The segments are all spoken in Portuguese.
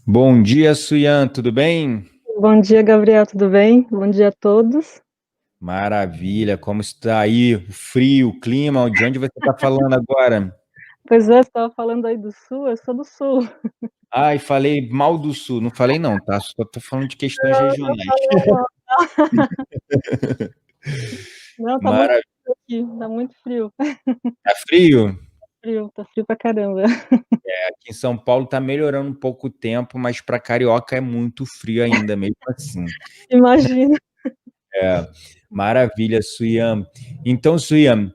Bom dia, Suyan, tudo bem? Bom dia, Gabriel, tudo bem? Bom dia a todos. Maravilha, como está aí o frio, o clima? De onde você está falando agora? Pois é, você estava falando aí do Sul, eu sou do Sul. Ai, falei mal do Sul, não falei não, tá? Só estou falando de questões Não regionais. falou mal. Não, tá muito Maravilha, frio aqui, tá muito frio. tá frio? Tá frio pra caramba. Aqui em São Paulo está melhorando um pouco o tempo, mas para carioca é muito frio ainda, mesmo assim. Imagina. Maravilha, Suyan. Então, Suyan,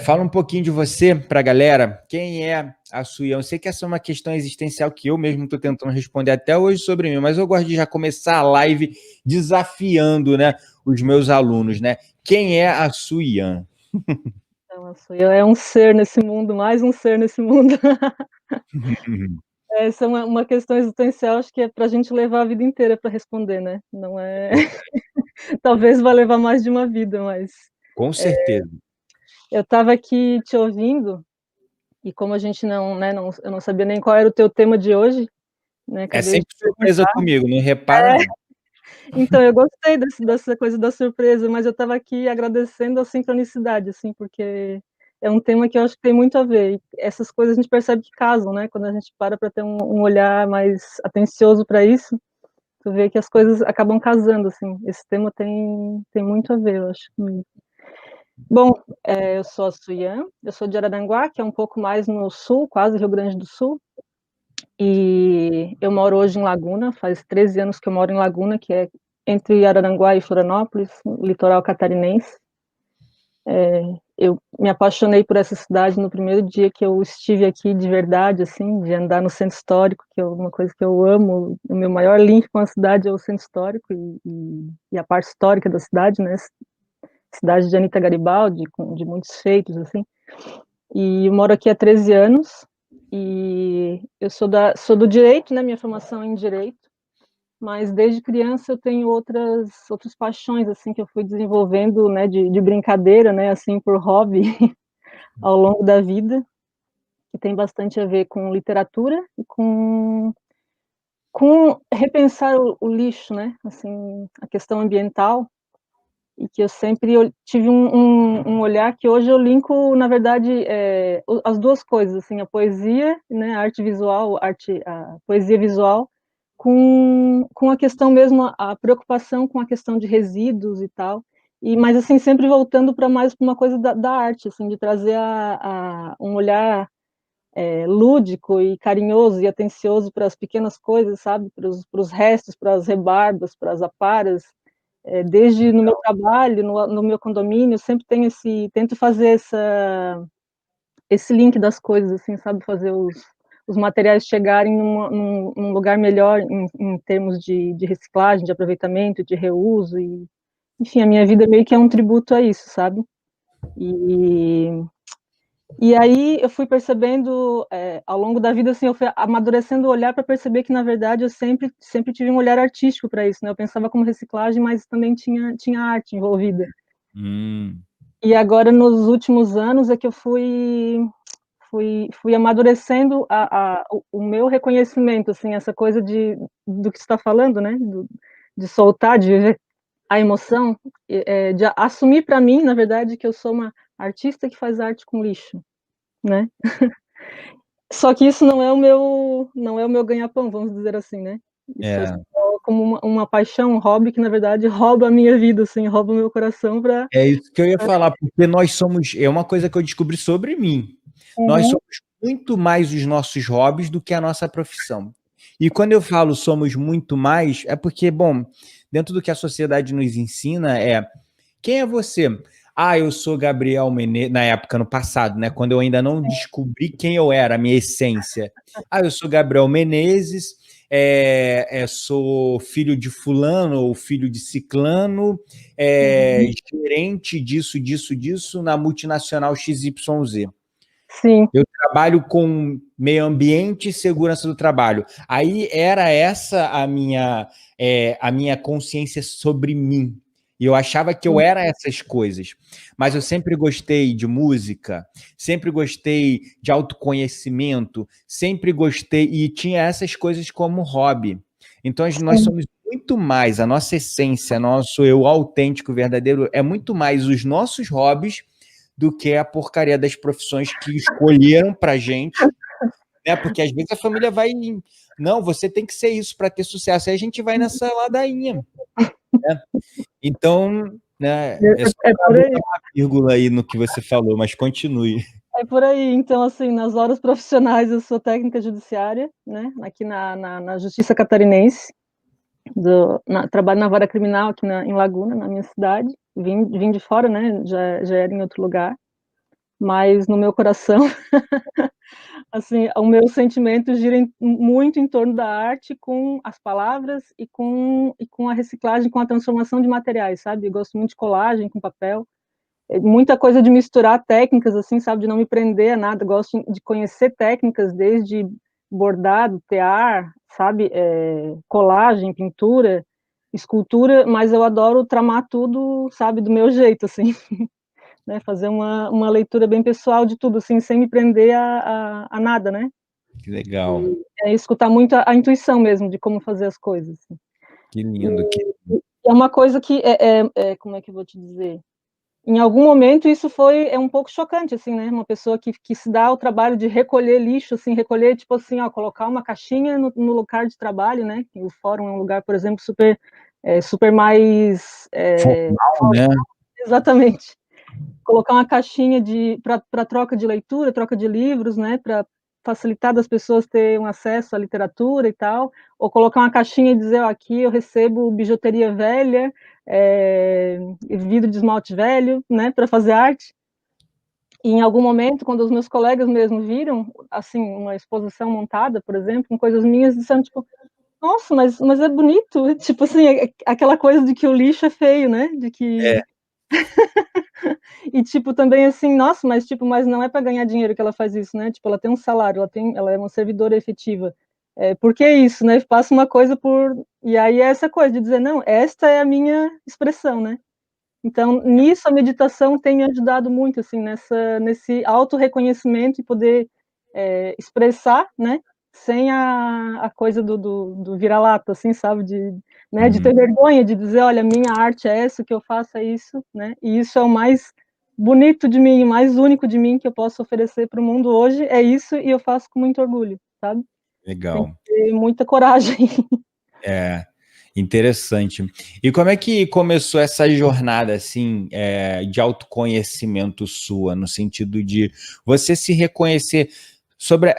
fala um pouquinho de você para a galera. Quem é a Suyan? Eu sei que essa é uma questão existencial que eu mesmo estou tentando responder até hoje sobre mim, mas eu gosto de já começar a live desafiando, né, os meus alunos, né? Quem é a Suyan? Então, é um ser nesse mundo, mais um ser nesse mundo. Essa é uma questão existencial, acho que é pra gente levar a vida inteira para responder, né? Não é. Talvez vá levar mais de uma vida, mas Com certeza. eu estava aqui te ouvindo, e como a gente não, né, eu não sabia nem qual era o teu tema de hoje, né, É acabei de sempre surpresa perguntar. comigo, não repara não. Então, eu gostei dessa coisa da surpresa, mas eu estava aqui agradecendo a sincronicidade, assim, porque é um tema que eu acho que tem muito a ver, e essas coisas a gente percebe que casam, né, quando a gente para para ter um olhar mais atencioso para isso, tu vê que as coisas acabam casando, assim, esse tema tem muito a ver, eu acho, comigo. Bom, eu sou a Suyan, eu sou de Araranguá, que é um pouco mais no sul, quase Rio Grande do Sul. E eu moro hoje em Laguna, faz 13 anos que eu moro em Laguna, que é entre Araranguá e Florianópolis, no litoral catarinense. Eu me apaixonei por essa cidade no primeiro dia que eu estive aqui de verdade, assim, de andar no centro histórico, que é uma coisa que eu amo. O meu maior link com a cidade é o centro histórico e a parte histórica da cidade, né? Cidade de Anita Garibaldi, de muitos feitos, assim. E eu moro aqui há 13 anos e eu sou do direito, né, minha formação é em direito, mas desde criança eu tenho outras paixões, assim, que eu fui desenvolvendo, né, de brincadeira, né, assim, por hobby, ao longo da vida, que tem bastante a ver com literatura e com repensar o lixo, né, assim, a questão ambiental, e que eu sempre tive um olhar que hoje eu linko, na verdade, as duas coisas, assim, a poesia, né, a arte visual, a poesia visual, com a questão mesmo, a preocupação com a questão de resíduos e tal, mas assim, sempre voltando para mais para uma coisa da arte, assim, de trazer um olhar lúdico e carinhoso e atencioso para as pequenas coisas, sabe, para os restos, para as rebarbas, para as aparas, desde no meu trabalho, no meu condomínio, sempre tenho tento fazer esse link das coisas, assim, sabe, fazer os materiais chegarem num lugar melhor em termos de reciclagem, de aproveitamento, de reuso, e, enfim, a minha vida meio que é um tributo a isso, sabe? E, e aí eu fui percebendo, ao longo da vida, assim, eu fui amadurecendo o olhar para perceber que, na verdade, eu sempre tive um olhar artístico para isso, né? Eu pensava como reciclagem, mas também tinha arte envolvida. Hum, E agora, nos últimos anos, é que eu fui amadurecendo o meu reconhecimento, assim, essa coisa do que você está falando, né? De soltar, de viver a emoção, de assumir para mim, na verdade, que eu sou uma artista que faz arte com lixo, né? Só que isso não é o meu ganha-pão, vamos dizer assim, né? Isso é é. só como uma paixão, um hobby que, na verdade, rouba a minha vida, assim, rouba o meu coração para. É isso que eu ia falar, porque nós somos, é uma coisa que eu descobri sobre mim. Nós Uhum. somos muito mais os nossos hobbies do que a nossa profissão. E quando eu falo somos muito mais, é porque, bom, dentro do que a sociedade nos ensina quem é você? Ah, eu sou Gabriel Menezes, na época, no passado, né? Quando eu ainda não descobri quem eu era, a minha essência. Ah, eu sou Gabriel Menezes, sou filho de fulano ou filho de ciclano, Uhum. gerente disso, disso, disso, na multinacional XYZ. Sim. Eu trabalho com meio ambiente e segurança do trabalho. Aí era essa a minha consciência sobre mim. E eu achava que eu era essas coisas. Mas eu sempre gostei de música, sempre gostei de autoconhecimento, sempre gostei e tinha essas coisas como hobby. Então nós Sim. somos muito mais, a nossa essência, nosso eu autêntico, verdadeiro, é muito mais os nossos hobbies do que a porcaria das profissões que escolheram pra gente, né? Porque às vezes a família vai, não, você tem que ser isso para ter sucesso. Aí a gente vai nessa ladainha, né? Então, né, é só É para por aí. botar uma vírgula aí no que você falou, mas continue. É por aí. Então, assim, nas horas profissionais eu sou técnica judiciária, né, aqui na Justiça Catarinense, trabalho na vara criminal aqui em Laguna, na minha cidade. Vim de fora, né, já era em outro lugar, mas no meu coração, assim, o meu sentimento gira muito em torno da arte com as palavras e com a reciclagem, com a transformação de materiais, sabe. Eu gosto muito de colagem com papel. Muita coisa de misturar técnicas, assim, sabe, de não me prender a nada, gosto de conhecer técnicas desde bordado, tear, sabe, colagem, pintura, escultura, mas eu adoro tramar tudo, sabe, do meu jeito, assim, né, fazer uma leitura bem pessoal de tudo, assim, sem me prender a nada, né. Que legal, Escutar muito a intuição mesmo de como fazer as coisas, assim. que lindo, que E é uma coisa que como é que eu vou te dizer? Em algum momento isso é um pouco chocante, assim, né, uma pessoa que se dá ao trabalho de recolher lixo, assim, recolher, tipo assim, ó, colocar uma caixinha no lugar de trabalho, né, que o fórum é um lugar, por exemplo, super mais, formal, né? exatamente. Colocar uma caixinha para troca de leitura, troca de livros, né, para facilitar das pessoas terem um acesso à literatura e tal, ou colocar uma caixinha e dizer: "Ó, aqui eu recebo bijuteria velha, vidro de esmalte velho", né, para fazer arte. E em algum momento, quando os meus colegas mesmo viram, assim, uma exposição montada, por exemplo, com coisas minhas, disseram tipo: "Nossa, mas é bonito", tipo assim, aquela coisa de que o lixo é feio, né, de É, que e tipo também assim, nossa, mas não é para ganhar dinheiro que ela faz isso, né, tipo, ela tem um salário, ela é uma servidora efetiva. Por que isso, né, passa uma coisa por e aí é essa coisa de dizer: "Não, esta é a minha expressão", né. Então, nisso a meditação tem me ajudado muito, assim, nesse autorreconhecimento e poder, expressar, né, sem a coisa do vira-lata, assim, sabe, né, de uhum, ter vergonha de dizer: "Olha, minha arte é essa, o que eu faço é isso", né, e isso é o mais bonito de mim, o mais único de mim que eu posso oferecer para o mundo hoje, é isso e eu faço com muito orgulho, sabe. Tem que legal. ter muita coragem. É, interessante. E como é que começou essa jornada, assim, de autoconhecimento sua, no sentido de você se reconhecer sobre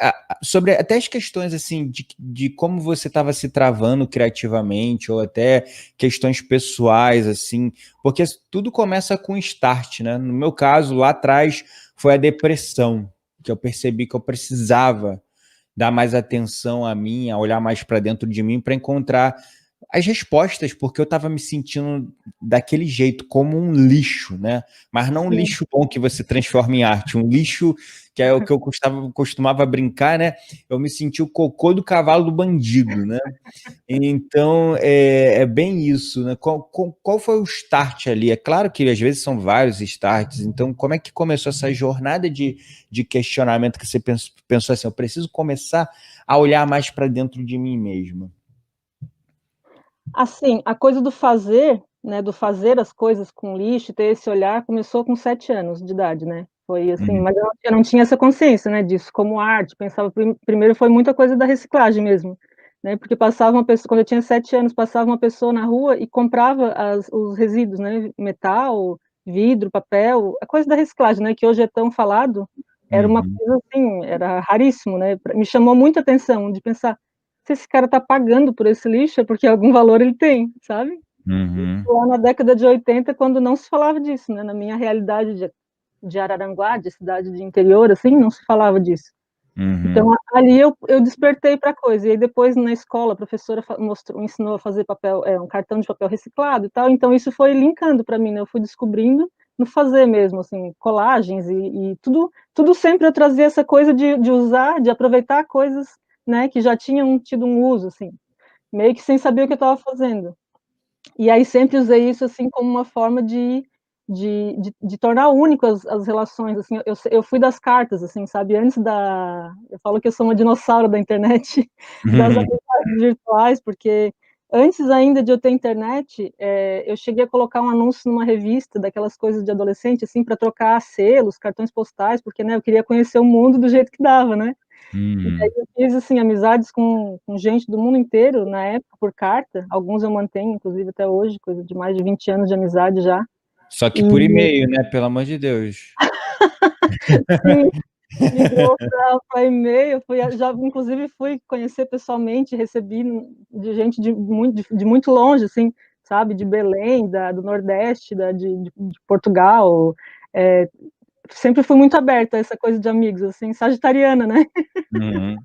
até as questões, assim, de como você estava se travando criativamente, ou até questões pessoais, assim, porque tudo começa com start, né? No meu caso, lá atrás, foi a depressão, que eu percebi que eu precisava dar mais atenção a mim, a olhar mais para dentro de mim para encontrar as respostas, porque eu estava me sentindo daquele jeito, como um lixo, né? Mas não um Sim. lixo bom que você transforma em arte, um lixo que é o que eu costumava brincar, né? Eu me senti o cocô do cavalo do bandido, né? Então, é bem isso, né? Qual foi o start ali? É claro que às vezes são vários starts, então como é que começou essa jornada de questionamento que você pensou assim, eu preciso começar a olhar mais para dentro de mim mesmo? Assim, a coisa do fazer, né, do fazer as coisas com lixo, ter esse olhar, começou com 7 anos de idade, né. Foi assim, Uhum, mas eu não tinha essa consciência, né, disso como arte, pensava primeiro foi muita coisa da reciclagem mesmo, né, porque passava uma pessoa quando eu tinha 7 anos, passava uma pessoa na rua e comprava os resíduos, né, metal, vidro, papel, a coisa da reciclagem, né, que hoje é tão falado, era uma uhum, coisa assim, era raríssimo, né, me chamou muita atenção de pensar: "Se esse cara tá pagando por esse lixo, é porque algum valor ele tem", sabe. uhum, Lá na década de 80, quando não se falava disso, né, na minha realidade de Araranguá, de cidade de interior, assim, não se falava disso. Então uhum. ali eu despertei pra coisa, e aí depois na escola a professora ensinou a fazer um cartão de papel reciclado e tal, então isso foi linkando pra mim, né, eu fui descobrindo no fazer mesmo, assim, colagens e tudo sempre eu trazia essa coisa de usar, de aproveitar coisas, né, que já tinham tido um uso, assim, meio que sem saber o que eu estava fazendo. E aí sempre usei isso, assim, como uma forma de tornar único as relações, assim, eu fui das cartas, assim, sabe, antes da eu falo que eu sou uma dinossauro da internet, das amizades virtuais, porque antes ainda de eu ter internet, eu cheguei a colocar um anúncio numa revista, daquelas coisas de adolescente, assim, para trocar selos, cartões postais, porque, né, eu queria conhecer o mundo do jeito que dava, né. E aí eu fiz, assim, amizades com gente do mundo inteiro, na época, por carta, alguns eu mantenho, inclusive, até hoje, coisa de mais de 20 anos de amizade já. Só que E por e-mail, né? Pelo amor de Deus. sim, migrou pra e-mail, já inclusive fui conhecer pessoalmente, recebi de gente de muito longe, assim, sabe, de Belém, do Nordeste, de Portugal, sempre fui muito aberta a essa coisa de amigos, assim, sagitariana, né. Uhum.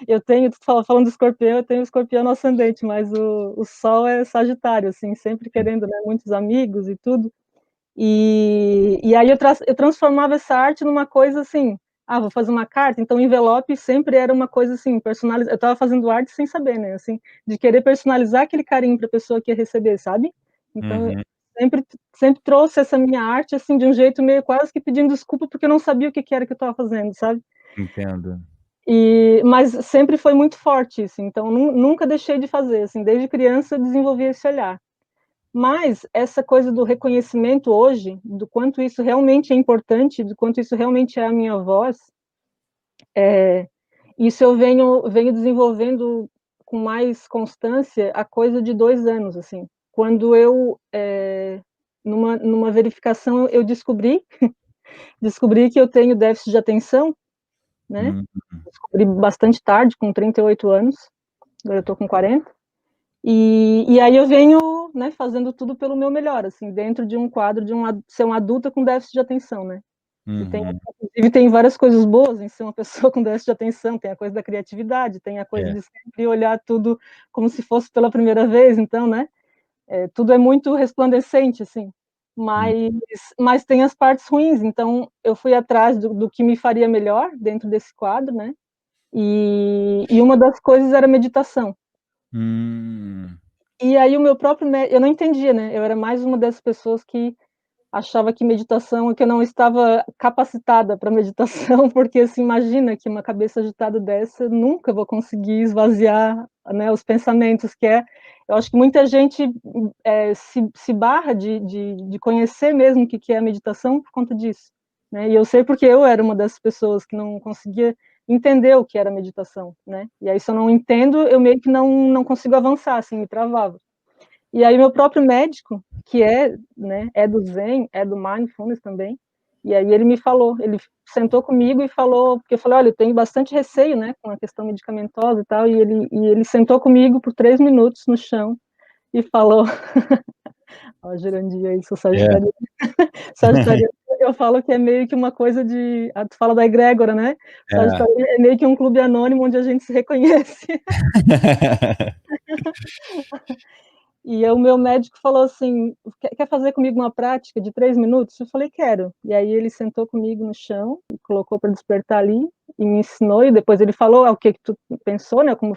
Eu tenho, falando do escorpião, eu tenho escorpião no ascendente, mas o sol é sagitário, assim, sempre querendo, né, muitos amigos e tudo. E aí eu transformava essa arte numa coisa assim, ah, vou fazer uma carta, então o envelope sempre era uma coisa assim, personalizada. Eu estava fazendo arte sem saber, né, assim, de querer personalizar aquele carinho para a pessoa que ia receber, sabe. Então eu Uhum. sempre sempre trouxe essa minha arte, assim, de um jeito meio quase que pedindo desculpa, porque eu não sabia o que que era que eu estava fazendo, sabe. Entendo. Mas sempre foi muito forte isso, então nunca deixei de fazer, assim, desde criança eu desenvolvi esse olhar. Mas essa coisa do reconhecimento hoje, do quanto isso realmente é importante, do quanto isso realmente é a minha voz, isso eu venho desenvolvendo com mais constância há coisa de 2 anos, assim. Quando eu, numa verificação eu descobri que eu tenho déficit de atenção, né, Uhum. descobri bastante tarde, com 38 anos, agora eu tô com 40. E aí eu venho, né, fazendo tudo pelo meu melhor, assim, dentro de um quadro de ser uma adulta com déficit de atenção, né. E Uhum. inclusive tem várias coisas boas em ser uma pessoa com déficit de atenção, tem a coisa da criatividade, tem a coisa É. de sempre olhar tudo como se fosse pela primeira vez, então, né, tudo é muito resplandecente, assim. Hum. Mas mas tem as partes ruins, então eu fui atrás do que me faria melhor dentro desse quadro, né, e uma das coisas era meditação. Hum. E aí o meu próprio eu não entendia, né, eu era mais uma dessas pessoas que achava que meditação que eu não estava capacitada para meditação, porque, assim, imagina que uma cabeça agitada dessa, eu nunca vou conseguir esvaziar, né, os pensamentos, eu acho que muita gente, se barra de conhecer mesmo o que que é a meditação por conta disso, né, e eu sei porque eu era uma dessas pessoas que não conseguia entender o que era meditação, né, e aí se eu não entendo, eu meio que não consigo avançar, assim, me travava. E aí meu próprio médico, que né, é do Zen, é do Mindfulness também, e aí ele me falou, ele sentou comigo e falou, porque eu falei: "Olha, eu tenho bastante receio, né, com a questão medicamentosa e tal", e ele sentou comigo por 3 minutos no chão e falou ó, Jurandir aí, sou É. sagitariana. Sagitariana, eu falo que é meio que uma coisa tu fala da egrégora, né, É. Sagitariano é meio que um clube anônimo onde a gente se reconhece. E aí o meu médico falou assim: "Quer fazer comigo uma prática de 3 minutos?" Eu falei: "Quero". E aí ele sentou comigo no chão, e colocou para despertar ali, e me ensinou, e depois ele falou: "Ah, o que que tu pensou, né, como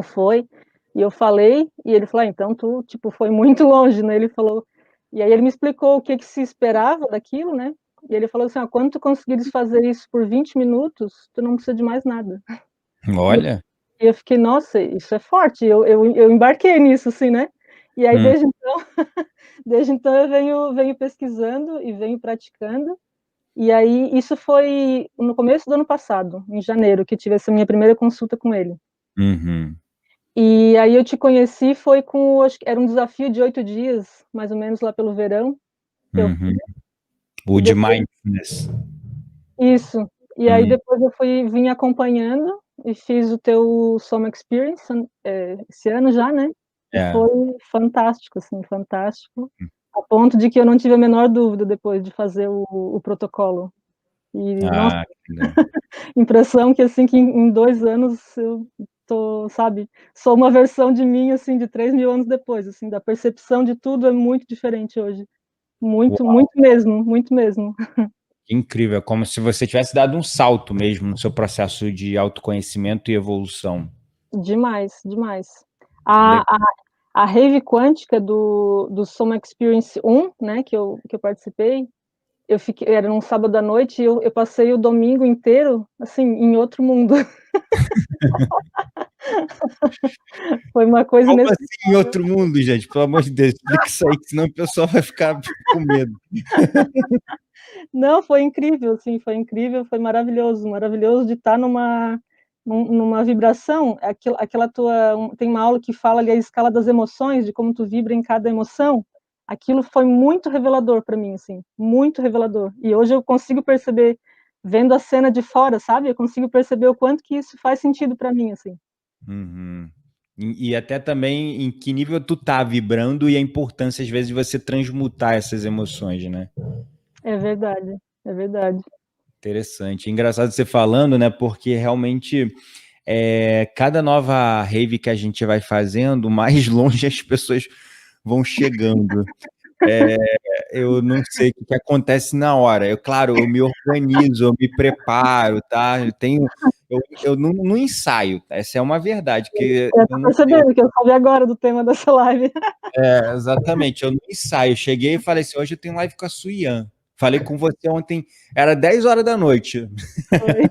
foi?" E eu falei, e ele falou: "Ah, então tu, tipo, foi muito longe", né, ele falou, e aí ele me explicou o que que se esperava daquilo, né, e ele falou assim: "Ó, quando tu conseguires fazer isso por 20 minutos, tu não precisa de mais nada". E eu Olha. e eu fiquei: "Nossa, isso é forte", eu embarquei nisso, assim, né. E aí Hum. desde então eu venho pesquisando e venho praticando, e aí isso foi no começo do ano passado, em janeiro, que tive essa minha primeira consulta com ele. Uhum. E aí eu te conheci foi acho que era um desafio de 8 dias, mais ou menos lá pelo verão, que eu Uhum. fiz, O e de depois mindfulness. isso. E aí Hum. depois eu vim acompanhando e fiz o teu Summer Experience, esse ano já, né, e É. foi fantástico, assim, fantástico, a ponto de que eu não tive a menor dúvida depois de fazer o protocolo. E, nossa, Ah, que legal. impressão que, assim, que em 2 anos eu sabe, sou uma versão de mim, assim, de 3.000 anos depois, assim, da percepção de tudo é muito diferente hoje. Muito, Uau, muito mesmo, muito mesmo. que incrível, é como se você tivesse dado um salto mesmo no seu processo de autoconhecimento e evolução. Demais, demais. Que A legal. A rave quântica do Soma Experience 1, né, que eu participei, era num sábado à noite e eu passei o domingo inteiro, assim, em outro mundo. Foi uma coisa Como assim em inexplicável. outro mundo, gente? Pelo amor de Deus, explica isso aí, que senão o pessoal vai ficar com medo. Não, foi incrível, assim, foi incrível, foi maravilhoso, maravilhoso de estar numa vibração, aquela tua tem uma aula que fala ali a escala das emoções, de como tu vibra em cada emoção, aquilo foi muito revelador para mim, assim, muito revelador. E hoje eu consigo perceber, vendo a cena de fora, sabe, eu consigo perceber o quanto que isso faz sentido para mim, assim. Uhum. E até também em que nível tu tá vibrando e a importância, às vezes, de você transmutar essas emoções, né? É verdade, é verdade. Interessante. Engraçado você falando, né? Porque realmente cada nova rave que a gente vai fazendo, mais longe as pessoas vão chegando. Eu não sei o que acontece na hora. Claro, eu me organizo, eu me preparo, tá? Eu não ensaio. Essa é uma verdade, que Eu eu tô não sei. percebendo que eu soube agora do tema dessa live. Exatamente, eu não ensaio. Eu cheguei e falei assim: hoje eu tenho live com a Suyan. Falei com você ontem, era 10 horas da noite. Foi.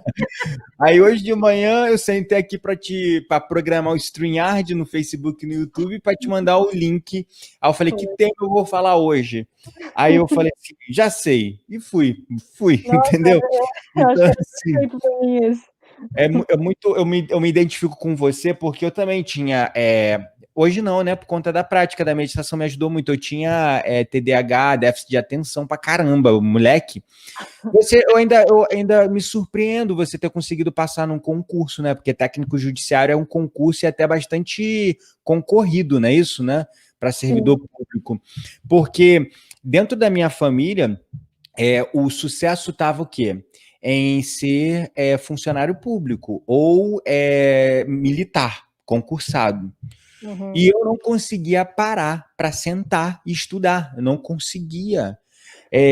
Aí hoje de manhã eu sentei aqui para programar o StreamYard no Facebook e no YouTube para te mandar o link. Aí eu falei, que tema eu vou falar hoje? Aí eu falei assim, já sei. E fui, Nossa, entendeu? eu acho Então, que é assim, perfeito pra mim esse. é muito, eu me identifico com você porque eu também tinha, hoje não, né, por conta da prática da meditação me ajudou muito, eu tinha TDAH, déficit de atenção pra caramba, moleque. Eu ainda me surpreendo você ter conseguido passar num concurso, né, porque técnico judiciário é um concurso e até bastante concorrido, não é isso, né, para Sim. servidor público, porque dentro da minha família, o sucesso estava o quê? Em ser funcionário público ou militar, concursado. Uhum. E eu não conseguia parar para sentar e estudar. Eu não conseguia.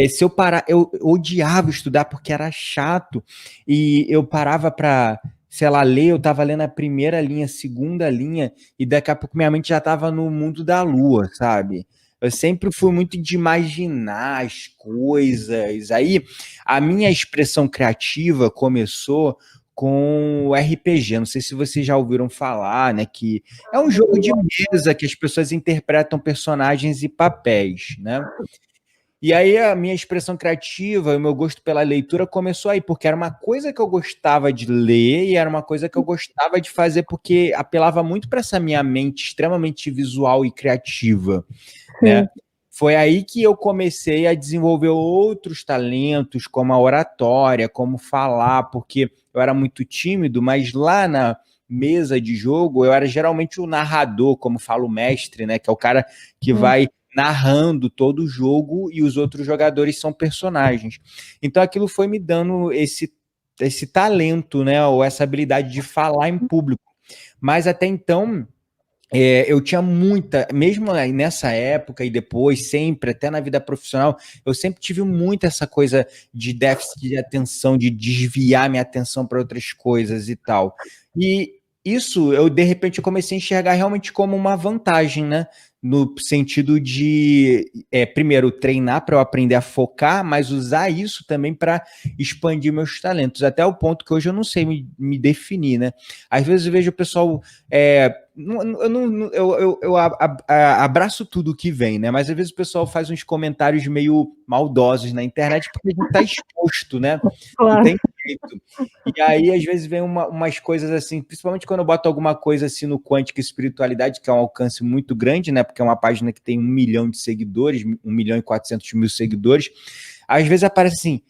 Se eu parar, eu odiava estudar porque era chato. E eu parava para, sei lá, ler, eu estava lendo a primeira linha, segunda linha, e daqui a pouco minha mente já estava no mundo da lua, sabe? Eu sempre fui muito de imaginar as coisas. Aí a minha expressão criativa começou com o RPG. Não sei se vocês já ouviram falar, né? Que é um jogo de mesa que as pessoas interpretam personagens e papéis, né? E aí a minha expressão criativa, o meu gosto pela leitura começou aí, porque era uma coisa que eu gostava de ler e era uma coisa que eu gostava de fazer porque apelava muito para essa minha mente extremamente visual e criativa, né? Sim. Foi aí que eu comecei a desenvolver outros talentos, como a oratória, como falar, porque eu era muito tímido, mas lá na mesa de jogo eu era geralmente o narrador, como fala o mestre, né? Que é o cara que Hum. vai narrando todo o jogo e os outros jogadores são personagens. Então aquilo foi me dando esse talento, né? Ou essa habilidade de falar em público. Mas até então eu tinha muita, mesmo nessa época e depois, sempre, até na vida profissional, eu sempre tive muito essa coisa de déficit de atenção, de desviar minha atenção para outras coisas e tal. E isso, de repente, eu comecei a enxergar realmente como uma vantagem, né? No sentido de, primeiro, treinar para eu aprender a focar, mas usar isso também para expandir meus talentos, até o ponto que hoje eu não sei me definir, né? Às vezes eu vejo o pessoal eu abraço tudo que vem, né? Mas às vezes o pessoal faz uns comentários meio maldosos na internet porque a gente tá exposto, né? Não Claro. tem jeito. E aí, às vezes, vem umas coisas assim, principalmente quando eu boto alguma coisa assim no Quântica Espiritualidade, que é um alcance muito grande, né? Porque é uma página que tem 1 milhão de seguidores, 1.400.000 seguidores. Às vezes aparece assim,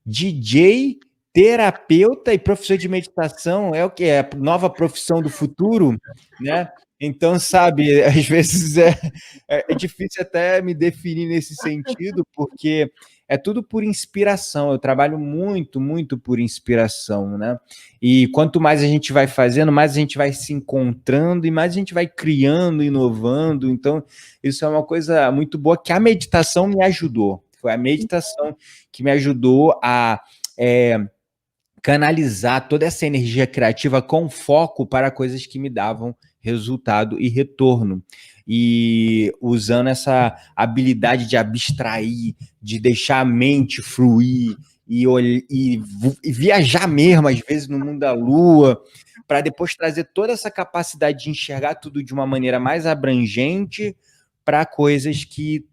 DJ, terapeuta e professor de meditação é o que? É a nova profissão do futuro, né? Então, sabe, às vezes é difícil até me definir nesse sentido, porque é tudo por inspiração. Eu trabalho muito, muito por inspiração, né? E quanto mais a gente vai fazendo, mais a gente vai se encontrando e mais a gente vai criando, inovando. Então, isso é uma coisa muito boa que a meditação me ajudou. Foi a meditação que me ajudou a canalizar toda essa energia criativa com foco para coisas que me davam resultado e retorno. E usando essa habilidade de abstrair, de deixar a mente fluir e viajar mesmo, às vezes, no mundo da lua, para depois trazer toda essa capacidade de enxergar tudo de uma maneira mais abrangente para coisas que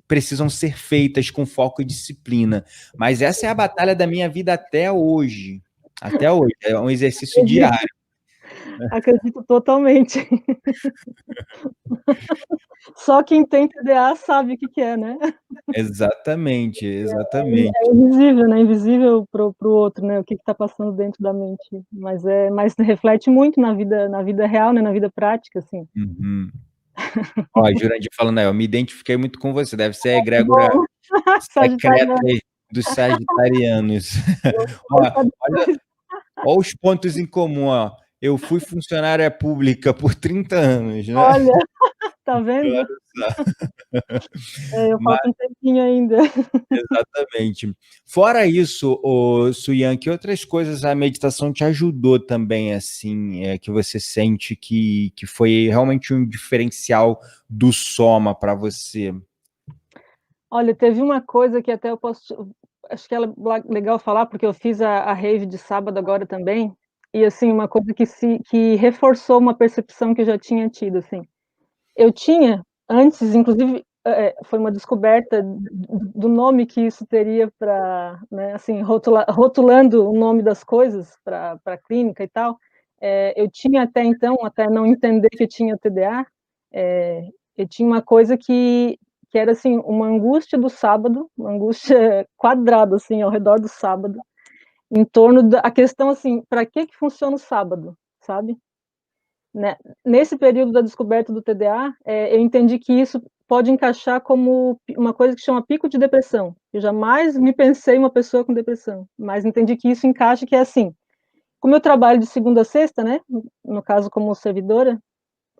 precisam ser feitas com foco e disciplina. Mas essa é a batalha da minha vida até hoje. Até hoje. É um exercício Acredito, diário. acredito totalmente. Só quem tem TDA sabe o que que é, né? Exatamente, É exatamente. invisível, né? Invisível pro outro, né? O que que tá passando dentro da mente. Mas reflete muito na vida real, né? Na vida prática, assim. Uhum. Ó, Jurandir falando aí, eu me identifiquei muito com você, deve ser a Que egrégora bom. secreta Sagitariano. aí dos sagitarianos. Eu Ó, vou saber. olha os pontos em comum, ó. Eu fui funcionária pública por 30 anos, né? Olha, tá vendo? Olha só. Eu falta um tempinho ainda. Exatamente. Fora isso, o Suyan, que outras coisas a meditação te ajudou também, assim, que você sente que foi realmente um diferencial do soma para você? Olha, teve uma coisa que até eu posso acho que ela é legal falar, porque eu fiz a rave de sábado agora também, e assim, uma coisa que reforçou uma percepção que eu já tinha tido, assim. Eu tinha antes, inclusive, foi uma descoberta do nome que isso teria para, né, assim, rotulando o nome das coisas para a clínica e tal, eu tinha até então, até não entender que eu tinha TDA, eu tinha uma coisa que era, assim, uma angústia do sábado, uma angústia quadrada, assim, ao redor do sábado, em torno da a questão, assim, para que funciona o sábado, sabe? Né, nesse período da descoberta do TDA, eu entendi que isso pode encaixar como uma coisa que chama pico de depressão. Eu jamais me pensei uma pessoa com depressão, mas entendi que isso encaixa, que é assim, como eu trabalho de segunda a sexta, né, no caso como servidora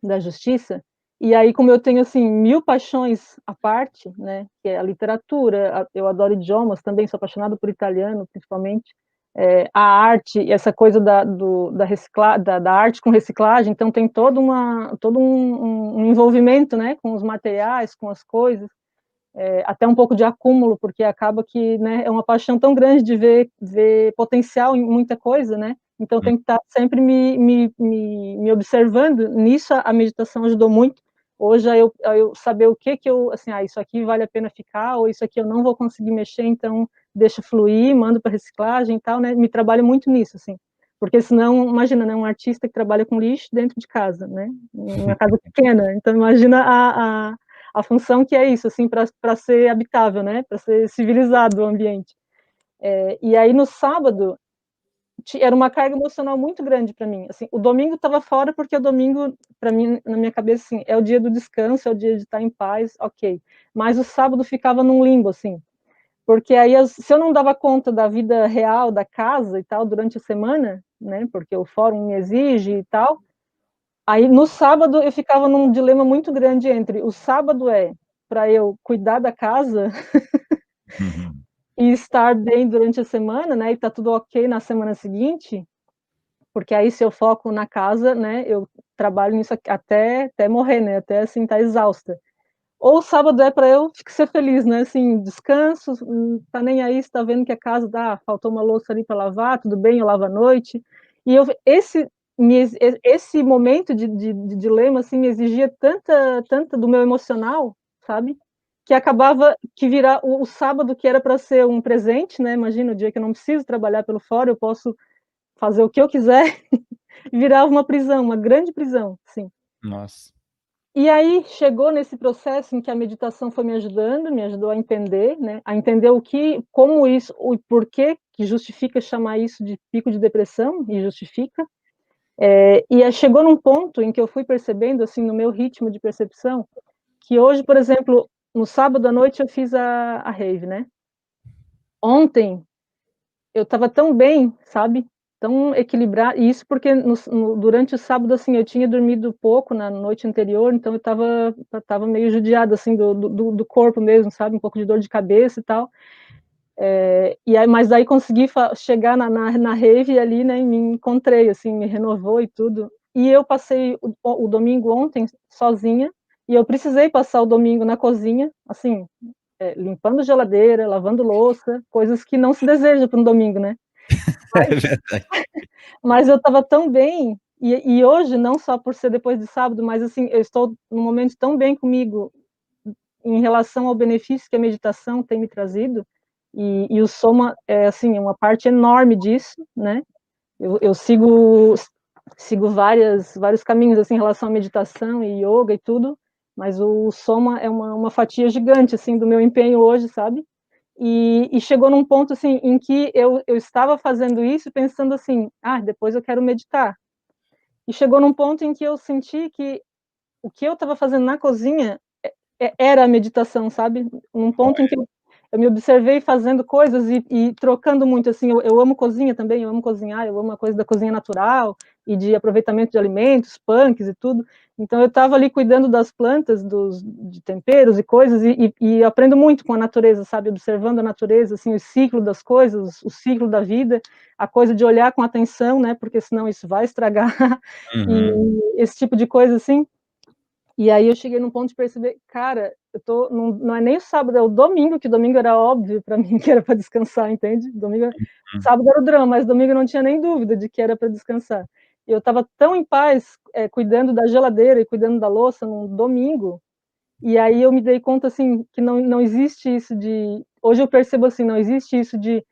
da justiça, e aí como eu tenho, assim, 1000 paixões à parte, né, que é a literatura, eu adoro idiomas, também sou apaixonada por italiano, principalmente, a arte, essa coisa da arte com reciclagem, então tem todo um envolvimento, né, com os materiais, com as coisas, até um pouco de acúmulo, porque acaba que, né, é uma paixão tão grande de ver potencial em muita coisa, né, então tem que estar sempre me observando, nisso a meditação ajudou muito, hoje a eu saber o que eu, assim, isso aqui vale a pena ficar, ou isso aqui eu não vou conseguir mexer, então deixa fluir, mando para reciclagem e tal, né, me trabalho muito nisso, assim, porque senão, imagina, né, um artista que trabalha com lixo dentro de casa, né, uma casa pequena, então imagina a função que é isso, assim, para ser habitável, né, para ser civilizado o ambiente. E aí no sábado, era uma carga emocional muito grande para mim, assim, o domingo estava fora, porque o domingo, para mim, na minha cabeça, assim, é o dia do descanso, é o dia de estar em paz, ok, mas o sábado ficava num limbo, assim, porque aí se eu não dava conta da vida real, da casa e tal, durante a semana, né, porque o fórum me exige e tal, aí no sábado eu ficava num dilema muito grande entre o sábado para eu cuidar da casa Uhum. e estar bem durante a semana, né, e tá tudo ok na semana seguinte, porque aí se eu foco na casa, né, eu trabalho nisso até morrer, né, até assim estar exausta. Ou o sábado para eu ser feliz, né, assim, descanso, tá nem aí se tá vendo que a casa faltou uma louça ali para lavar, tudo bem, eu lavo à noite. E esse momento de dilema, assim, me exigia tanta do meu emocional, sabe, que acabava que virar o sábado, que era para ser um presente, né, imagina o dia que eu não preciso trabalhar pelo fora, eu posso fazer o que eu quiser, virava uma prisão, uma grande prisão, sim. Nossa. E aí chegou nesse processo em que a meditação foi me ajudou a entender, né, a entender como isso, o porquê que justifica chamar isso de pico de depressão, e justifica. E aí chegou num ponto em que eu fui percebendo, assim, no meu ritmo de percepção, que hoje, por exemplo, no sábado à noite eu fiz a rave, né. Ontem eu estava tão bem, sabe, tão equilibrada, e isso porque durante o sábado, assim, eu tinha dormido pouco na noite anterior, então eu estava meio judiada, assim, do corpo mesmo, sabe, um pouco de dor de cabeça e tal. E aí, mas daí consegui chegar na rave ali, né, e me encontrei, assim, me renovou e tudo. e eu passei o domingo ontem sozinha, e eu precisei passar o domingo na cozinha, assim, limpando geladeira, lavando louça, coisas que não se deseja para um domingo, né. É verdade. Mas eu estava tão bem, e hoje, não só por ser depois de sábado, mas assim, eu estou num momento tão bem comigo, em relação ao benefício que a meditação tem me trazido, e o soma é, assim, uma parte enorme disso, né. Eu sigo vários caminhos, assim, em relação à meditação e ioga e tudo, mas o soma é uma fatia gigante, assim, do meu empenho hoje, sabe. E chegou num ponto, assim, em que eu estava fazendo isso pensando assim: "Ah, depois eu quero meditar". E chegou num ponto em que eu senti que o que eu estava fazendo na cozinha era a meditação, sabe. Num ponto em que eu me observei fazendo coisas e trocando muito, assim, eu amo cozinha também, eu amo cozinhar, eu amo a coisa da cozinha natural e de aproveitamento de alimentos, punks e tudo. Então eu estava ali cuidando das plantas, de temperos e coisas, e aprendo muito com a natureza, sabe, observando a natureza, assim, o ciclo das coisas, o ciclo da vida, a coisa de olhar com atenção, né, porque senão isso vai estragar, e Uhum. esse tipo de coisa, assim. E aí eu cheguei num ponto de perceber: "Cara, eu tô não é nem o sábado, é o domingo", que domingo era óbvio pra mim que era pra descansar, entende. Hum. Sábado era o drama, mas domingo eu não tinha nem dúvida de que era pra descansar. E eu estava tão em paz, cuidando da geladeira e cuidando da louça num domingo, e aí eu me dei conta, assim, que não existe isso de hoje eu percebo assim, não existe isso de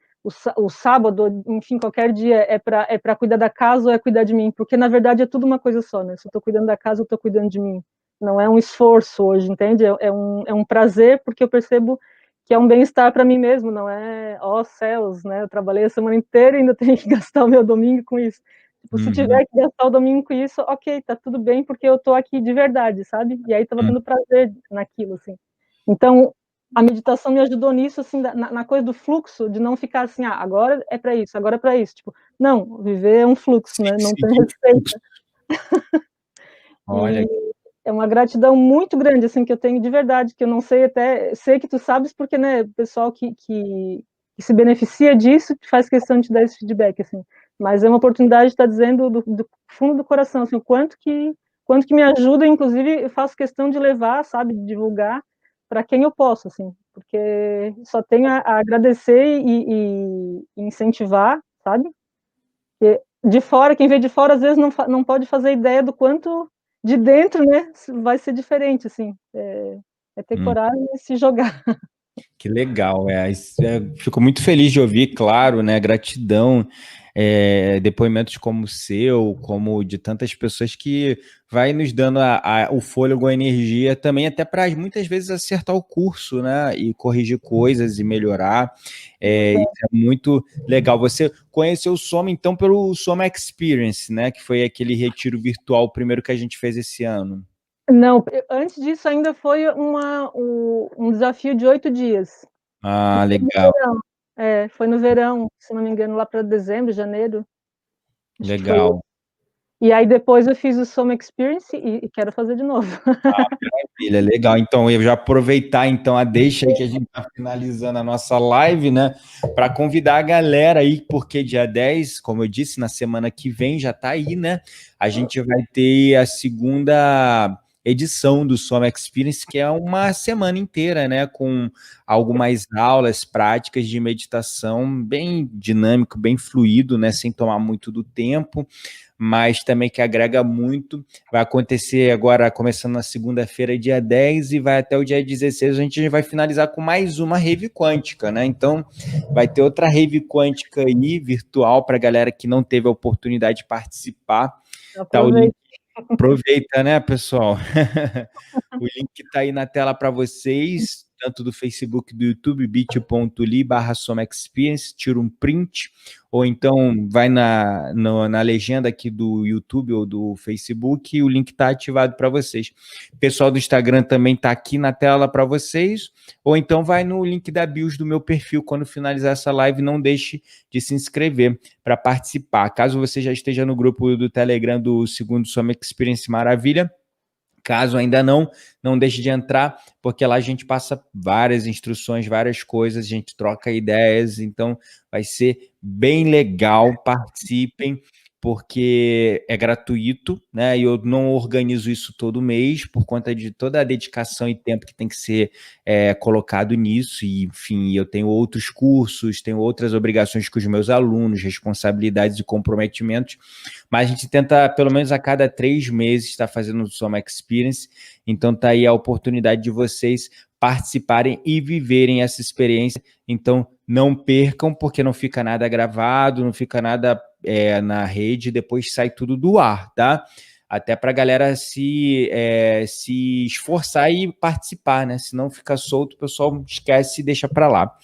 o sábado, ou enfim, qualquer dia é pra cuidar da casa ou é cuidar de mim, porque na verdade é tudo uma coisa só, né, se eu tô cuidando da casa, eu tô cuidando de mim. Não é um esforço hoje, entende? É um prazer, porque eu percebo que é um bem-estar pra mim mesmo, não é: "Ó céus, né, eu trabalhei a semana inteira e ainda tenho que gastar o meu domingo com isso". Tipo, se Uhum. tiver que gastar o domingo com isso, ok, tá tudo bem, porque eu tô aqui de verdade, sabe. E aí estava Hum. tendo prazer naquilo, assim. Então, a meditação me ajudou nisso, assim, na coisa do fluxo, de não ficar assim: "Ah, agora é pra isso, agora é pra isso", tipo, não, viver é um fluxo, né, não tem Seguir o fluxo. receita. Olha. E é uma gratidão muito grande, assim, que eu tenho de verdade, que eu não sei, até sei que tu sabes, porque, né, o pessoal que se beneficia disso, que faz questão de te dar esse feedback, assim. Mas é uma oportunidade de estar dizendo do fundo do coração, assim, o quanto que me ajuda, inclusive eu faço questão de levar, sabe, de divulgar para quem eu posso, assim, porque só tenho a agradecer e incentivar, sabe. Porque de fora, quem vê de fora, às vezes não pode fazer ideia do quanto de dentro, né, vai ser diferente, assim. É ter Hum. coragem e se jogar. Que legal, fico muito feliz de ouvir, claro, né, gratidão, depoimentos como o seu, como de tantas pessoas que vai nos dando o fôlego, a energia também até para muitas vezes acertar o curso, né, e corrigir coisas e melhorar, isso é muito legal. Você conheceu o Soma, então, pelo Soma Experience, né, que foi aquele retiro virtual, o primeiro que a gente fez esse ano. Não, antes disso ainda foi um desafio de 8 dias. Ah, Foi no legal, verão. Foi no verão, se não me engano, lá para dezembro, janeiro, acho que foi. legal. E aí depois eu fiz o Soma Experience e quero fazer de novo. Maravilha, legal. Então, eu já aproveitar então a deixa aí que a gente está finalizando a nossa live, né? Para convidar a galera aí, porque dia 10, como eu disse, na semana que vem já está aí, né? A gente vai ter a segunda edição do Soma Experience, que é uma semana inteira, né? Com algumas aulas práticas de meditação, bem dinâmico, bem fluido, né? Sem tomar muito do tempo, mas também que agrega muito. Vai acontecer agora, começando na segunda-feira, dia 10, e vai até o dia 16. A gente vai finalizar com mais uma rave quântica, né? Então, vai ter outra rave quântica aí, virtual, para a galera que não teve a oportunidade de participar. Tá o link. Aproveita. Aproveita, né, pessoal? O link está aí na tela para vocês, tanto do Facebook, do YouTube, bit.ly/Soma Experience, tira um print, ou então vai na legenda aqui do YouTube ou do Facebook, e o link está ativado para vocês. O pessoal do Instagram também está aqui na tela para vocês, ou então vai no link da bios do meu perfil. Quando finalizar essa live, não deixe de se inscrever para participar. Caso você já esteja no grupo do Telegram do segundo Soma Experience Maravilha, caso ainda não deixe de entrar, porque lá a gente passa várias instruções, várias coisas, a gente troca ideias, então vai ser bem legal, participem, porque é gratuito, né? E eu não organizo isso todo mês por conta de toda a dedicação e tempo que tem que ser colocado nisso. E, enfim, eu tenho outros cursos, tenho outras obrigações com os meus alunos, responsabilidades e comprometimentos, mas a gente tenta, pelo menos a cada 3 meses, estar fazendo o Soma Experience. Então tá aí a oportunidade de vocês participarem e viverem essa experiência. Então não percam, porque não fica nada gravado, não fica nada na rede, depois sai tudo do ar, tá? Até para a galera se esforçar e participar, né? Se não fica solto, o pessoal esquece e deixa para lá.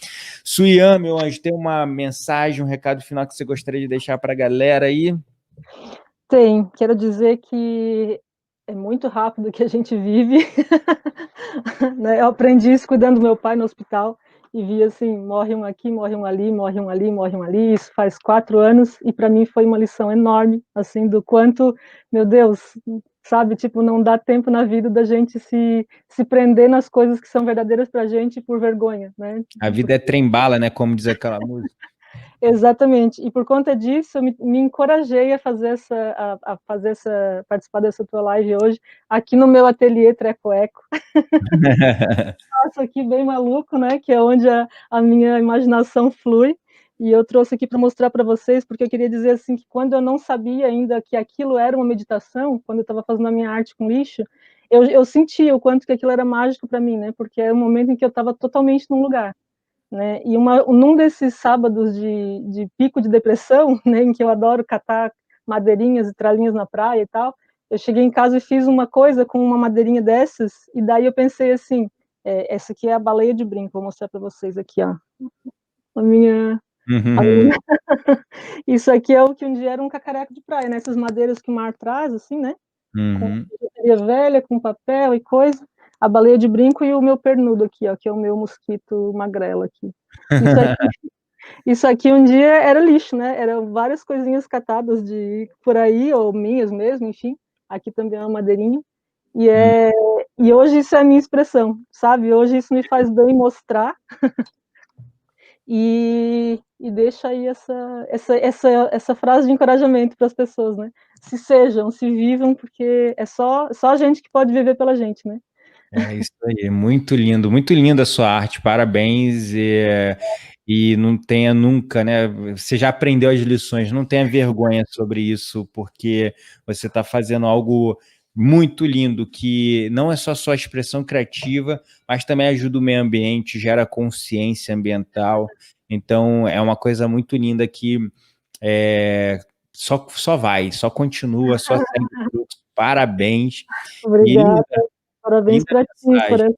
Suyan, meu anjo, tem uma mensagem, um recado final que você gostaria de deixar para a galera aí? Tem, quero dizer que é muito rápido que a gente vive. Né? Eu aprendi isso cuidando do meu pai no hospital e vi assim, morre um aqui, morre um ali, morre um ali, morre um ali. Isso faz 4 anos e para mim foi uma lição enorme, assim, do quanto, meu Deus, sabe, tipo, não dá tempo na vida da gente se prender nas coisas que são verdadeiras pra gente por vergonha, né? A vida é trem-bala, né? Como diz aquela música. Exatamente, e por conta disso eu me encorajei a participar dessa tua live hoje, aqui no meu ateliê Treco-Eco. Faço aqui bem maluco, né, que é onde a minha imaginação flui, e eu trouxe aqui para mostrar para vocês, porque eu queria dizer assim, que quando eu não sabia ainda que aquilo era uma meditação, quando eu estava fazendo a minha arte com lixo, eu sentia o quanto que aquilo era mágico para mim, né, porque era um momento em que eu estava totalmente num lugar. Né? E num desses sábados de pico de depressão, né, em que eu adoro catar madeirinhas e tralinhas na praia e tal, eu cheguei em casa e fiz uma coisa com uma madeirinha dessas, e daí eu pensei assim, essa aqui é a baleia de brinco, vou mostrar para vocês aqui, ó. A minha... Isso aqui é o que um dia era um cacareco de praia, né? Essas madeiras que o mar traz, assim, né? Com bijuteria velha, com papel e coisa. A baleia de brinco e o meu pernudo aqui, ó, que é o meu mosquito magrelo aqui. Isso aqui um dia era lixo, né? Eram várias coisinhas catadas por aí, ou minhas mesmo, enfim. Aqui também é uma madeirinha. E hoje isso é a minha expressão, sabe? Hoje isso me faz bem mostrar. E deixa aí essa frase de encorajamento para as pessoas, né? Se sejam, se vivam, porque é só a gente que pode viver pela gente, né? É isso aí, muito linda a sua arte, parabéns, e não tenha nunca, né, você já aprendeu as lições, não tenha vergonha sobre isso, porque você está fazendo algo muito lindo, que não é só sua expressão criativa, mas também ajuda o meio ambiente, gera consciência ambiental, então é uma coisa muito linda que só continua, só segue frutos, parabéns, e Obrigada, linda, parabéns linda para ti mensagem.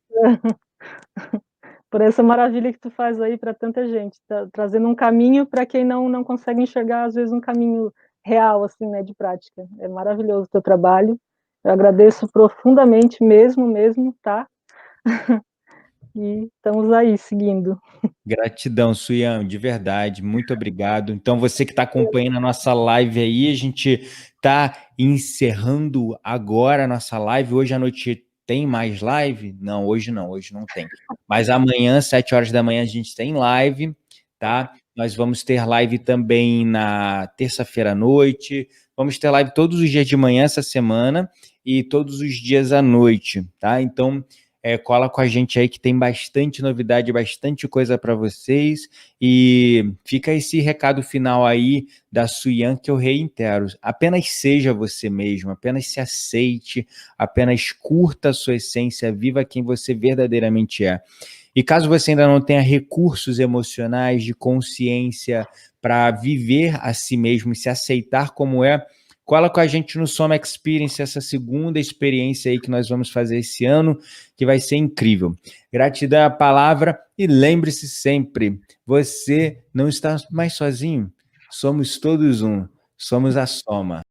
por essa maravilha que tu faz aí para tanta gente, trazendo um caminho para quem não consegue enxergar, às vezes, um caminho real, assim, né, de prática. É maravilhoso o teu trabalho, eu agradeço profundamente mesmo, tá? E estamos aí, seguindo. Gratidão, Suyan, de verdade, muito obrigado. Então, você que está acompanhando a nossa live aí, a gente está encerrando agora a nossa live. Hoje à noite tem mais live? Não, hoje não tem. Mas amanhã, 7 horas da manhã, a gente tem live, tá? Nós vamos ter live também na terça-feira à noite. Vamos ter live todos os dias de manhã essa semana e todos os dias à noite, tá? Então, cola com a gente aí que tem bastante novidade, bastante coisa para vocês, e fica esse recado final aí da Suyan que eu reitero, apenas seja você mesmo, apenas se aceite, apenas curta a sua essência, viva quem você verdadeiramente é. E caso você ainda não tenha recursos emocionais de consciência para viver a si mesmo e se aceitar como é, cola com a gente no Soma Experience, essa segunda experiência aí que nós vamos fazer esse ano, que vai ser incrível. Gratidão à palavra e lembre-se sempre, você não está mais sozinho, somos todos um, somos a soma.